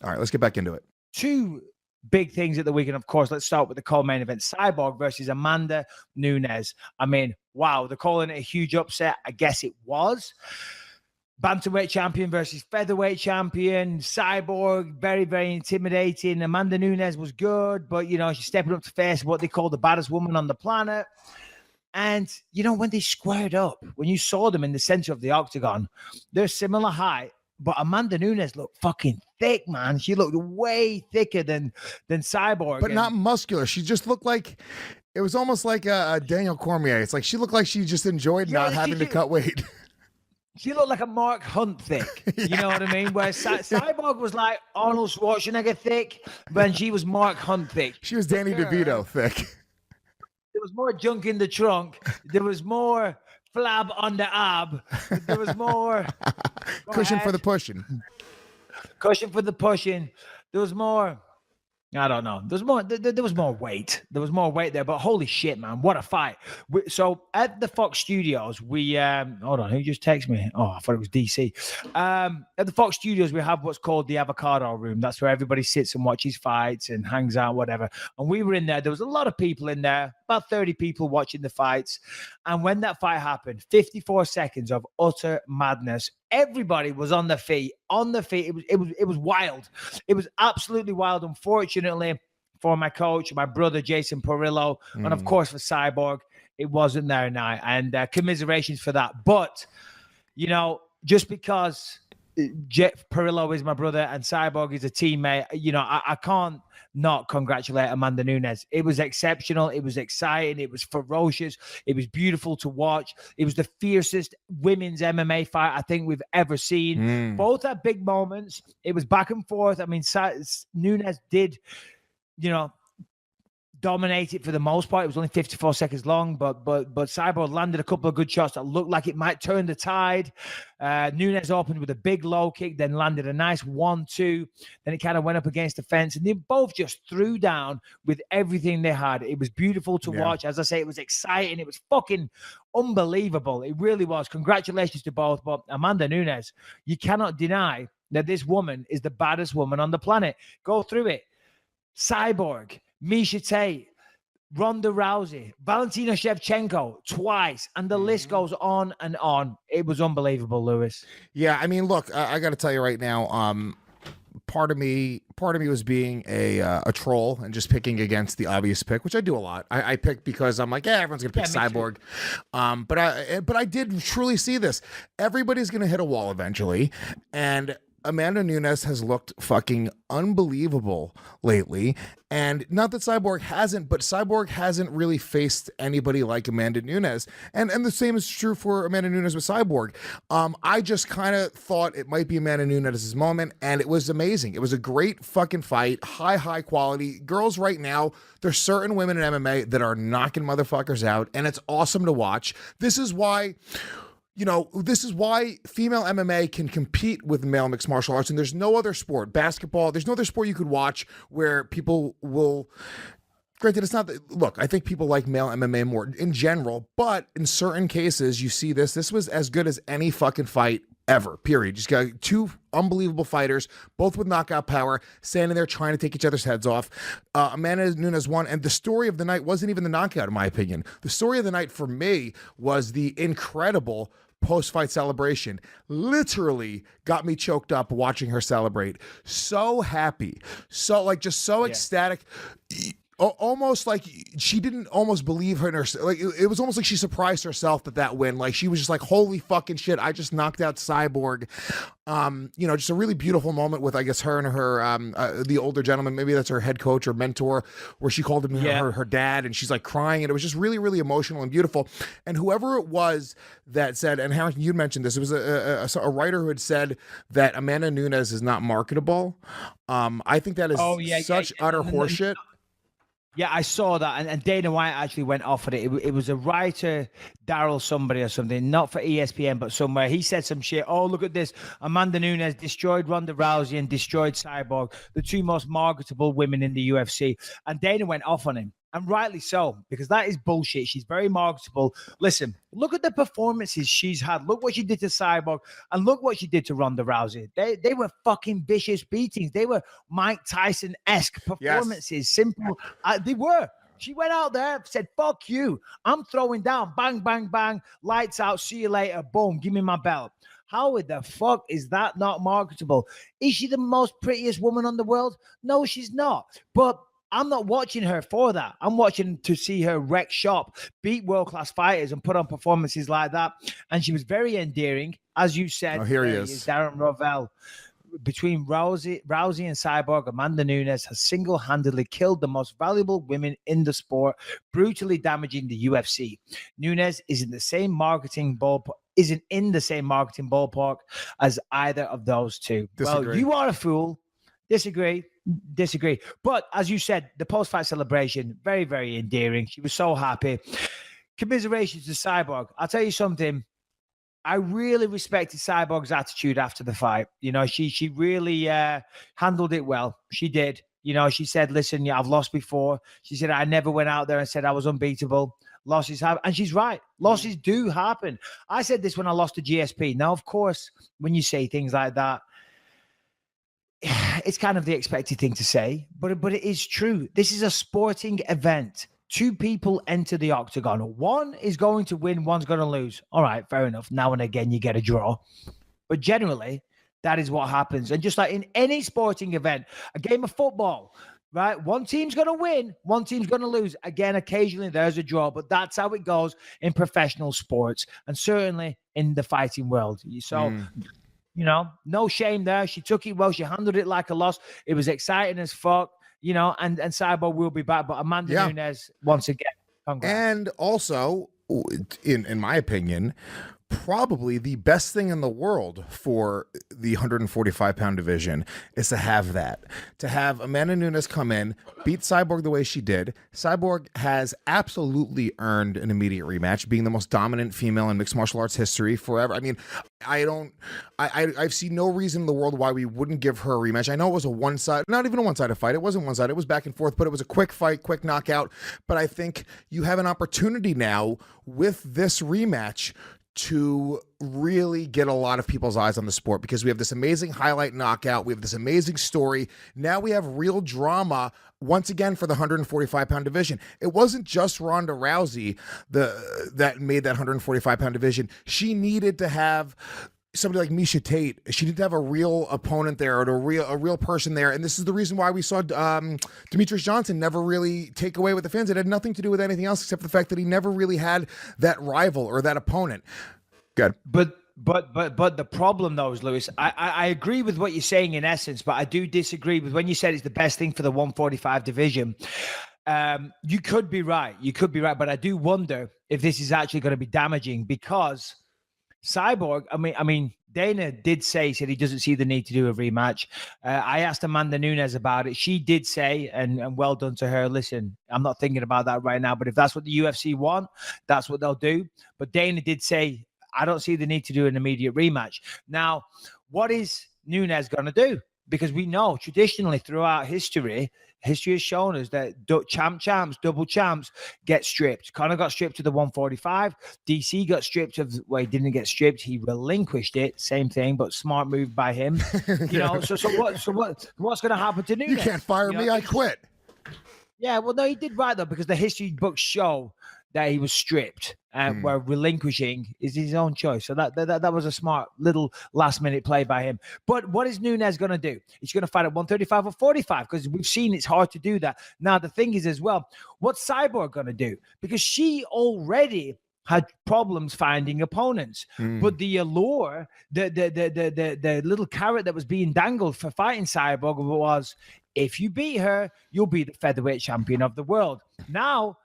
All right, let's get back into it. Two big things at the weekend, of course. Let's start with the co-main event: Cyborg versus Amanda Nunes. I mean, wow, they're calling it a huge upset. I guess it was. Bantamweight champion versus featherweight champion. Cyborg, very, very intimidating. Amanda Nunes was good, but, you know, she's stepping up to face what they call the baddest woman on the planet. And, you know, when they squared up, when you saw them in the center of the octagon, they're similar height, but Amanda Nunes looked fucking thick, man. She looked way thicker than Cyborg. But not muscular. She just looked like, it was almost like a Daniel Cormier. It's like she looked like she just enjoyed not having to cut weight. She looked like a Mark Hunt thick. Yeah. You know what I mean? Where Cyborg was like Arnold Schwarzenegger thick, but she was Mark Hunt thick. She was Danny DeVito thick. There was more junk in the trunk. There was more flab on the ab. There was more cushion for the pushing. Cushion for the pushing. There was more. I don't know. There was more weight. There was more weight there, but holy shit, man. What a fight. So at the Fox Studios, we, hold on, who just texted me? Oh, I thought it was DC. At the Fox Studios, we have what's called the Avocado Room. That's where everybody sits and watches fights and hangs out, whatever. And we were in there. There was a lot of people in there, about 30 people watching the fights. And when that fight happened, 54 seconds of utter madness. Everybody was on their feet. It was wild. It was absolutely wild. Unfortunately, for my coach, my brother Jason Perillo, and of course for Cyborg, it wasn't there now. And commiserations for that. But, you know, just because Jeff Perillo is my brother and Cyborg is a teammate, you know, I can't not congratulate Amanda Nunes. It was exceptional. It was exciting. It was ferocious. It was beautiful to watch. It was the fiercest women's MMA fight I think we've ever seen. Both had big moments. It was back and forth. I mean, Nunes did, you know, dominate it for the most part. It was only 54 seconds long, but Cyborg landed a couple of good shots that looked like it might turn the tide. Nunes opened with a big low kick, then landed a nice 1-2. Then it kind of went up against the fence, and they both just threw down with everything they had. It was beautiful to watch. As I say, it was exciting. It was fucking unbelievable. It really was. Congratulations to both. But Amanda Nunes, you cannot deny that this woman is the baddest woman on the planet. Go through it. Cyborg, Miesha Tate, Ronda Rousey, Valentina Shevchenko twice, and the list goes on and on. It was unbelievable, Lewis. Yeah, I mean, look, I got to tell you right now, part of me was being a troll and just picking against the obvious pick, which I do a lot. I pick because I'm like, yeah, everyone's gonna pick Cyborg. But I did truly see this. Everybody's gonna hit a wall eventually, and Amanda Nunes has looked fucking unbelievable lately. And not that Cyborg hasn't, but Cyborg hasn't really faced anybody like Amanda Nunes. And the same is true for Amanda Nunes with Cyborg. I just kind of thought it might be Amanda Nunes' moment, and it was amazing. It was a great fucking fight, high quality. Girls right now, there's certain women in MMA that are knocking motherfuckers out, and it's awesome to watch. This is why female MMA can compete with male mixed martial arts, and there's no other sport, basketball, there's no other sport you could watch where people will, granted, it's not, look, I think people like male MMA more in general, but in certain cases, you see this was as good as any fucking fight ever, period. Just got two unbelievable fighters, both with knockout power, standing there trying to take each other's heads off. Amanda Nunes won, and the story of the night wasn't even the knockout, in my opinion. The story of the night for me was the incredible post-fight celebration. Literally got me choked up watching her celebrate. So happy, so ecstatic. Almost like she didn't almost believe her in her, like it was almost like she surprised herself that win. Like she was just like, holy fucking shit, I just knocked out Cyborg. Just a really beautiful moment with, I guess, her and her the older gentleman, maybe that's her head coach or mentor, where she called him her dad, and she's like crying, and it was just really, really emotional and beautiful. And whoever it was that said, and Harrington, you mentioned this, it was a writer who had said that Amanda Nunes is not marketable. I think that is such utter horseshit. Yeah, I saw that, and Dana White actually went off at it. It was a writer, Daryl somebody or something, not for ESPN, but somewhere. He said some shit. Oh, look at this. Amanda Nunes destroyed Ronda Rousey and destroyed Cyborg, the two most marketable women in the UFC. And Dana went off on him. And rightly so, because that is bullshit. She's very marketable. Listen, look at the performances she's had. Look what she did to Cyborg, and look what she did to Ronda Rousey. They were fucking vicious beatings. They were Mike Tyson-esque performances. Yes. Simple. They were. She went out there, said, fuck you. I'm throwing down. Bang, bang, bang. Lights out. See you later. Boom. Give me my belt. How the fuck is that not marketable? Is she the most prettiest woman on the world? No, she's not. But I'm not watching her for that. I'm watching to see her wreck shop, beat world-class fighters, and put on performances like that. And she was very endearing. As you said, Here he is. Darren Rovell. Between Rousey and Cyborg, Amanda Nunes has single-handedly killed the most valuable women in the sport, brutally damaging the UFC. Nunes isn't in the same marketing ballpark as either of those two. Disagree. Well, you are a fool. Disagree. But as you said, the post-fight celebration, very, very endearing. She was so happy. Commiserations to Cyborg. I'll tell you something. I really respected Cyborg's attitude after the fight. You know, she really handled it well. She did. You know, she said, listen, yeah, I've lost before. She said, I never went out there and said I was unbeatable. Losses happen. And she's right. Losses do happen. I said this when I lost to GSP. Now, of course, when you say things like that, it's kind of the expected thing to say, but it is true. This is a sporting event. Two people enter the octagon. One is going to win, one's going to lose. All right, fair enough. Now and again, you get a draw. But generally, that is what happens. And just like in any sporting event, a game of football, right? One team's going to win, one team's going to lose. Again, occasionally there's a draw, but that's how it goes in professional sports and certainly in the fighting world. So, you know, no shame there. She took it well. She handled it like a loss. It was exciting as fuck. You know, and Cyborg will be back, but Amanda Nunes once again. Congrats. And also, in my opinion, probably the best thing in the world for the 145-pound division is to have that. To have Amanda Nunes come in, beat Cyborg the way she did. Cyborg has absolutely earned an immediate rematch, being the most dominant female in mixed martial arts history forever. I mean, I see no reason in the world why we wouldn't give her a rematch. I know it was not even a one-sided fight. It wasn't one-sided. It was back and forth, but it was a quick fight, quick knockout. But I think you have an opportunity now with this rematch to really get a lot of people's eyes on the sport, because we have this amazing highlight knockout. We have this amazing story. Now we have real drama once again for the 145-pound division. It wasn't just Ronda Rousey that made that 145-pound division. She needed to have somebody like Miesha Tate. She needed to have a real opponent there, or a real person there. And this is the reason why we saw Demetrius Johnson never really take away with the fans. It had nothing to do with anything else except the fact that he never really had that rival or that opponent. Good. But the problem though is, Lewis, I agree with what you're saying in essence, but I do disagree with when you said it's the best thing for the 145 division. You could be right. But I do wonder if this is actually going to be damaging, because Cyborg, I mean, Dana said he doesn't see the need to do a rematch. I asked Amanda Nunes about it. She did say, and well done to her, listen, I'm not thinking about that right now, but if that's what the UFC want, that's what they'll do. But Dana did say, I don't see the need to do an immediate rematch. Now, what is Nunes going to do? Because we know traditionally throughout history has shown us that champs, double champs get stripped. Conor got stripped to the 145. DC got stripped of, well, he didn't get stripped. He relinquished it. Same thing, but smart move by him. You know, so what's going to happen to Nunes? You can't fire me. I quit. Yeah, well, no, he did right though, because the history books show that he was stripped, where relinquishing is his own choice. So that was a smart little last-minute play by him. But what is Nunes going to do? He's going to fight at 135 or 45, because we've seen it's hard to do that. Now, the thing is as well, what's Cyborg going to do? Because she already had problems finding opponents. But the allure, the little carrot that was being dangled for fighting Cyborg was, if you beat her, you'll be the featherweight champion of the world. Now,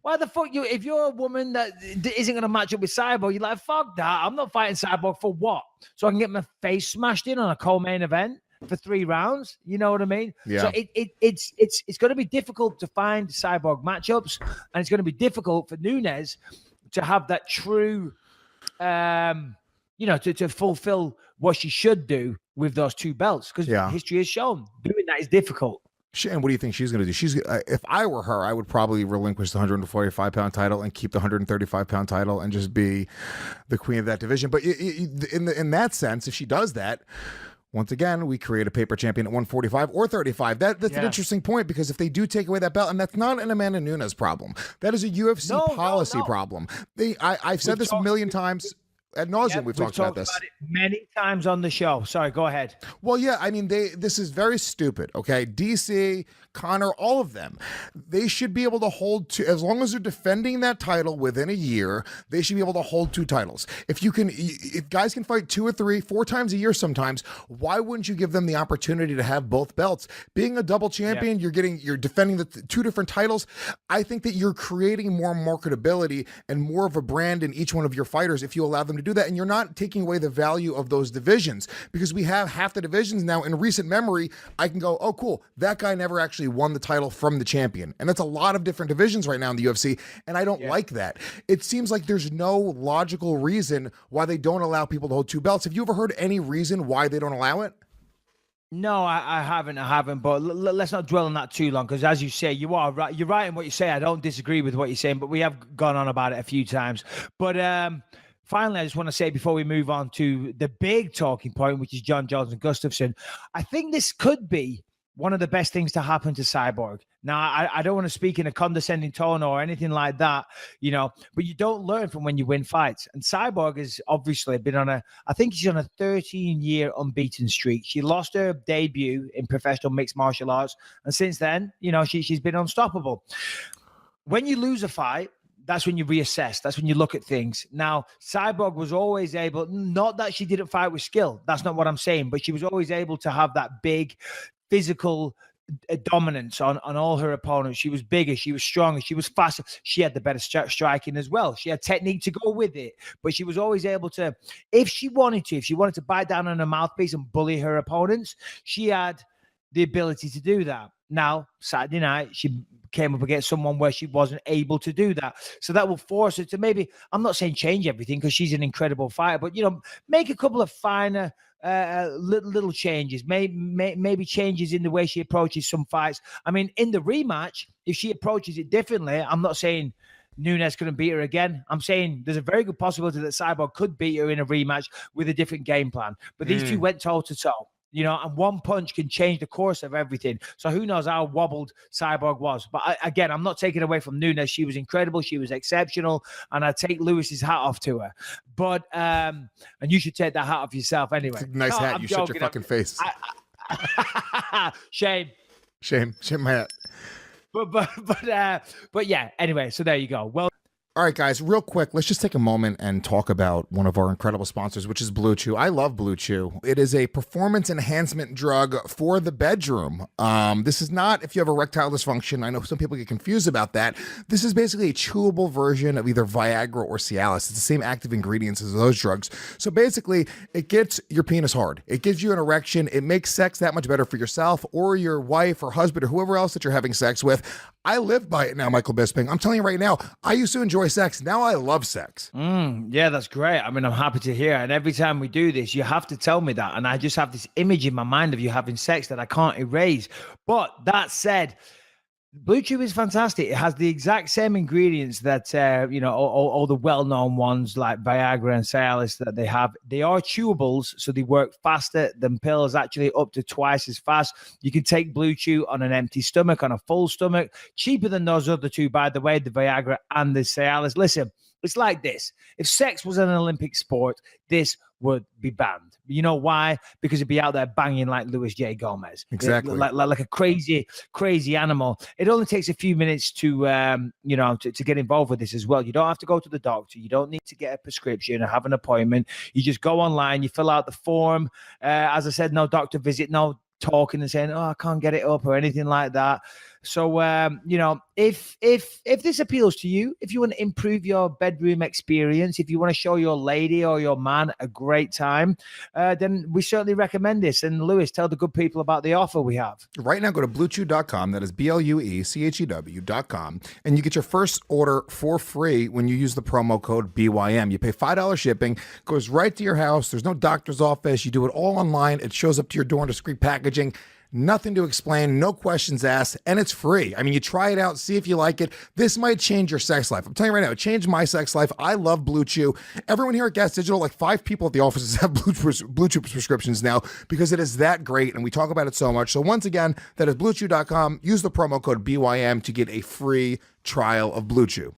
why the fuck if you're a woman that isn't going to match up with Cyborg, you're like, fuck that. I'm not fighting Cyborg for what? So I can get my face smashed in on a co-main event for 3 rounds? You know what I mean? Yeah. So it's going to be difficult to find Cyborg matchups, and it's going to be difficult for Nunes to have that true, to fulfill what she should do with those 2 belts, because history has shown doing that is difficult. And what do you think she's going to do? If I were her, I would probably relinquish the 145-pound title and keep the 135-pound title and just be the queen of that division. But in that sense, if she does that, once again, we create a paper champion at 145 or 35. That's an interesting point, because if they do take away that belt, and that's not an Amanda Nunes problem, that is a UFC policy problem. I've said this a million times. Ad nauseum, we've talked about this many times on the show. Sorry, go ahead. Well, yeah, I mean, this is very stupid. Okay, DC, Connor, all of them, they should be able to hold two, as long as they're defending that title within a year. They should be able to hold two titles. If guys can fight 2 or 3, 4 times a year, sometimes, why wouldn't you give them the opportunity to have both belts? Being a double champion, you're defending the 2 different titles. I think that you're creating more marketability and more of a brand in each one of your fighters if you allow them to do that, and you're not taking away the value of those divisions, because we have half the divisions now. In recent memory, I can go, oh cool, that guy never actually won the title from the champion, and that's a lot of different divisions right now in the UFC, and I don't like that. It seems like there's no logical reason why they don't allow people to hold 2 belts. Have you ever heard any reason why they don't allow it? No, I haven't. But let's not dwell on that too long, because as you say, you are right. You're right in what you say. I don't disagree with what you're saying, but we have gone on about it a few times. But finally, I just want to say, before we move on to the big talking point, which is John Jones and Gustafsson, I think this could be one of the best things to happen to Cyborg. Now, I don't want to speak in a condescending tone or anything like that, but you don't learn from when you win fights. And Cyborg has obviously been I think she's on a 13-year unbeaten streak. She lost her debut in professional mixed martial arts, and since then, she's been unstoppable. When you lose a fight, that's when you reassess. That's when you look at things. Now, Cyborg was always able, not that she didn't fight with skill. That's not what I'm saying, but she was always able to have that big physical dominance on all her opponents. She was bigger, she was stronger, she was faster. She had the better striking as well. She had technique to go with it, but she was always able to, if she wanted to bite down on her mouthpiece and bully her opponents, she had the ability to do that. Now, Saturday night, she came up against someone where she wasn't able to do that. So that will force her to maybe, I'm not saying change everything, because she's an incredible fighter, but, make a couple of finer little changes, maybe changes in the way she approaches some fights. I mean, in the rematch, if she approaches it differently, I'm not saying Nunes couldn't beat her again. I'm saying there's a very good possibility that Cyborg could beat her in a rematch with a different game plan. But these two went toe to toe. And one punch can change the course of everything. So who knows how wobbled Cyborg was. But again, I'm not taking away from Nunes. She was incredible. She was exceptional. And I take Lewis's hat off to her. But, and you should take that hat off yourself anyway. It's a nice hat. You shut your fucking face. Shame my hat. But yeah, anyway, so there you go. Well, all right, guys, real quick, let's just take a moment and talk about one of our incredible sponsors, which is Blue Chew. I love Blue Chew. It is a performance enhancement drug for the bedroom. This is not if you have erectile dysfunction. I know some people get confused about that. This is basically a chewable version of either Viagra or Cialis. It's the same active ingredients as those drugs. So basically, it gets your penis hard. It gives you an erection. It makes sex that much better for yourself or your wife or husband or whoever else that you're having sex with. I live by it now, Michael Bisping. I'm telling you right now, I used to enjoy sex. Now I love sex. Yeah, that's great. I mean, I'm happy to hear. And every time we do this, you have to tell me that. And I just have this image in my mind of you having sex that I can't erase. But that said, Blue Chew is fantastic. It has the exact same ingredients that, all the well-known ones like Viagra and Cialis that they have. They are chewables, so they work faster than pills, actually up to twice as fast. You can take Blue Chew on an empty stomach, on a full stomach. Cheaper than those other two, by the way, the Viagra and the Cialis. Listen, it's like this. If sex was an Olympic sport, this would be banned. You know why? Because it'd be out there banging like Luis J. Gomez. Exactly. Like a crazy animal. It only takes a few minutes to get involved with this as well. You don't have to go to the doctor. You don't need to get a prescription or have an appointment. You just go online, you fill out the form. As I said, no doctor visit, no talking and saying, oh, I can't get it up or anything like that. So, if this appeals to you, if you want to improve your bedroom experience, if you want to show your lady or your man a great time, then we certainly recommend this. And Lewis, tell the good people about the offer we have. Right now, go to bluechew.com. That is BLUECHEW.com. And you get your first order for free when you use the promo code BYM. You pay $5 shipping, goes right to your house. There's no doctor's office. You do it all online. It shows up to your door in discreet packaging. nothing to explain, no questions asked, and it's free. I mean, you try it out, see if you like it. This might change your sex life. I'm telling you right now, it changed my sex life. I love Blue Chew. Everyone here at Gas Digital, like 5 people at the offices have Blue Chew prescriptions now because it is that great, and we talk about it so much. So once again, that is BlueChew.com. Use the promo code BYM to get a free trial of Blue Chew.